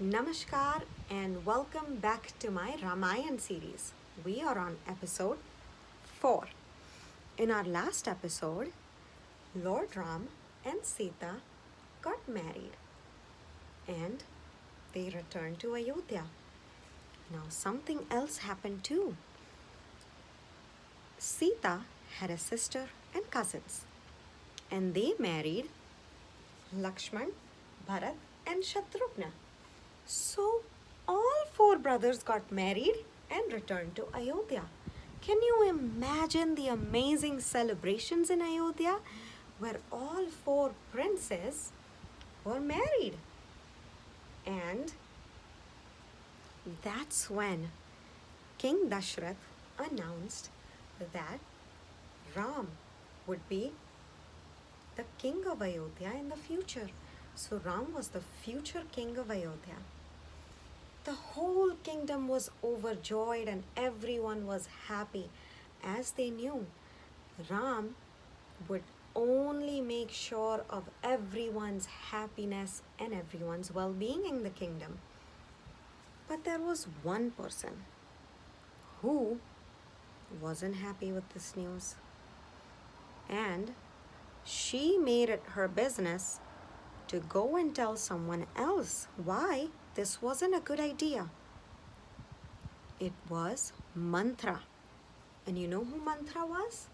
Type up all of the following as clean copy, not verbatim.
Namaskar and welcome back to my Ramayana series. We are on episode 4. In our last episode, Lord Ram and Sita got married and they returned to Ayodhya. Now, something else happened too. Sita had a sister and cousins, and they married Lakshman, Bharat, and Shatrughna. So, all four brothers got married and returned to Ayodhya. Can you imagine the amazing celebrations in Ayodhya where all four princes were married? And that's when King Dashrath announced that Ram would be the king of Ayodhya in the future. So Ram was the future king of Ayodhya. The whole kingdom was overjoyed and everyone was happy as they knew Ram would only make sure of everyone's happiness and everyone's well-being in the kingdom. But there was one person who wasn't happy with this news. And she made it her business to go and tell someone else why this wasn't a good idea. It was Mantra. And you know who Mantra was?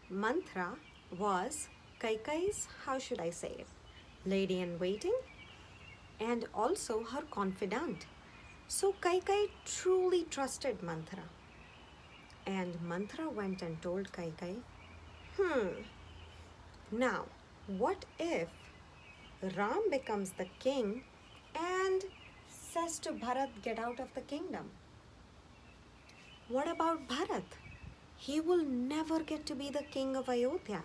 Mantra was Kaikeyi's, how should I say it, lady in waiting and also her confidant. So Kaikeyi truly trusted Mantra. And Mantra went and told Kaikeyi, now what if Ram becomes the king and says to Bharat, get out of the kingdom? What about Bharat? He will never get to be the king of Ayodhya.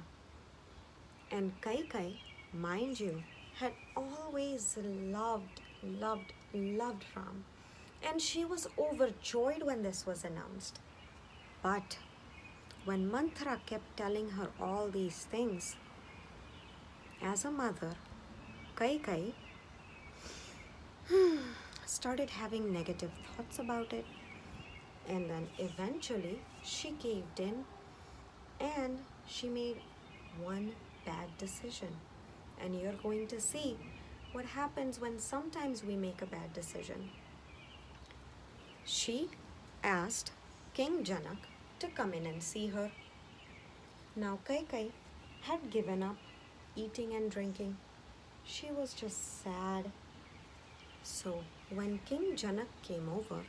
And Kaikeyi, mind you, had always loved Ram. And she was overjoyed when this was announced. But when Mantra kept telling her all these things, as a mother, Kaikeyi started having negative thoughts about it, and then eventually she caved in and she made one bad decision. And you're going to see what happens when sometimes we make a bad decision. She asked King Janaka to come in and see her. Now Kaikeyi had given up eating and drinking. She was just sad. So when King Janaka came over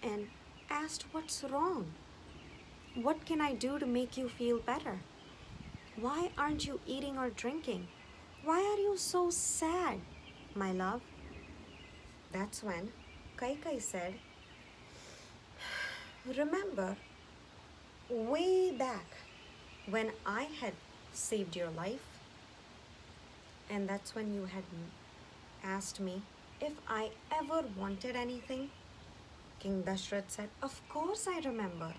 and asked, what's wrong? What can I do to make you feel better? Why aren't you eating or drinking? Why are you so sad, my love? That's when Kaikeyi said, remember way back when I had saved your life? And that's when you had asked me if I ever wanted anything. King Dashrath said, of course I remember.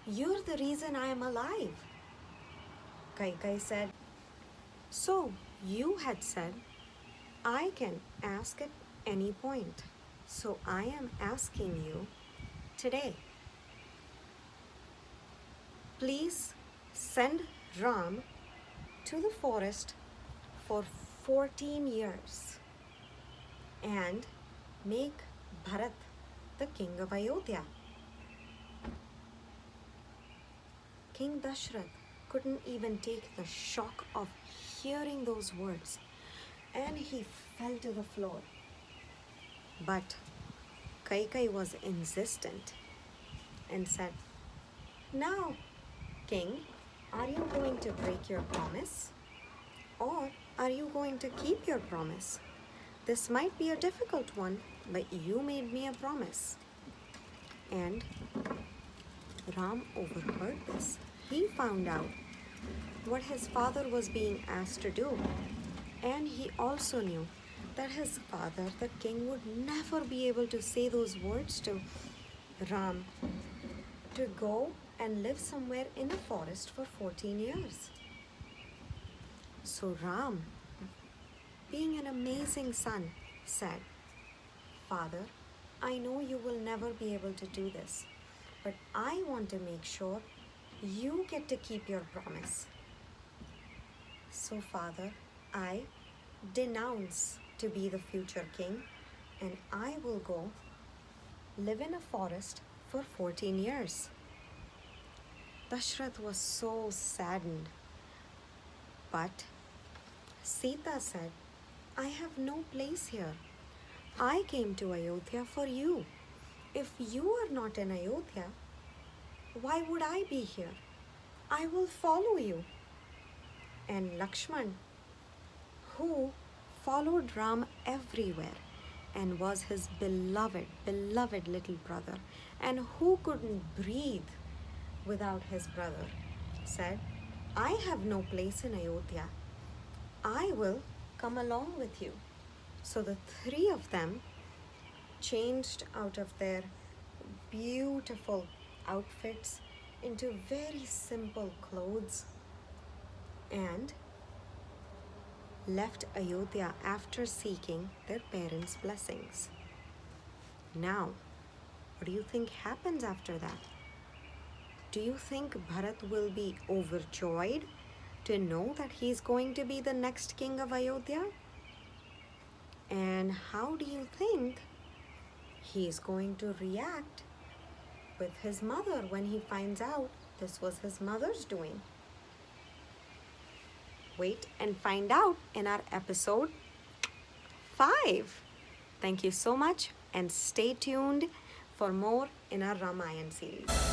You're the reason I am alive. Kaikeyi said, so you had said I can ask at any point. So I am asking you today. Please send Ram to the forest for 14 years and make Bharat the king of Ayodhya. King Dashrath couldn't even take the shock of hearing those words, and he fell to the floor. But Kaikeyi was insistent and said, now, King, are you going to break your promise? Or are you going to keep your promise? This might be a difficult one, but you made me a promise. And Ram overheard this. He found out what his father was being asked to do. And he also knew that his father, the king, would never be able to say those words to Ram to go and live somewhere in a forest for 14 years. So Ram, being an amazing son, said, Father, I know you will never be able to do this, but I want to make sure you get to keep your promise. So, Father, I denounce to be the future king, and I will go live in a forest for 14 years. Dashrath was so saddened, but Sita said, I have no place here. I came to Ayodhya for you. If you are not in Ayodhya, why would I be here? I will follow you. And Lakshman, who followed Ram everywhere and was his beloved, beloved little brother, and who couldn't breathe without his brother, said, I have no place in Ayodhya. I will come along with you. So the three of them changed out of their beautiful outfits into very simple clothes and left Ayodhya after seeking their parents' blessings. Now, what do you think happens after that? Do you think Bharat will be overjoyed to know that he's going to be the next king of Ayodhya? And how do you think he's going to react with his mother when he finds out this was his mother's doing? Wait and find out in our episode 5. Thank you so much and stay tuned for more in our Ramayana series.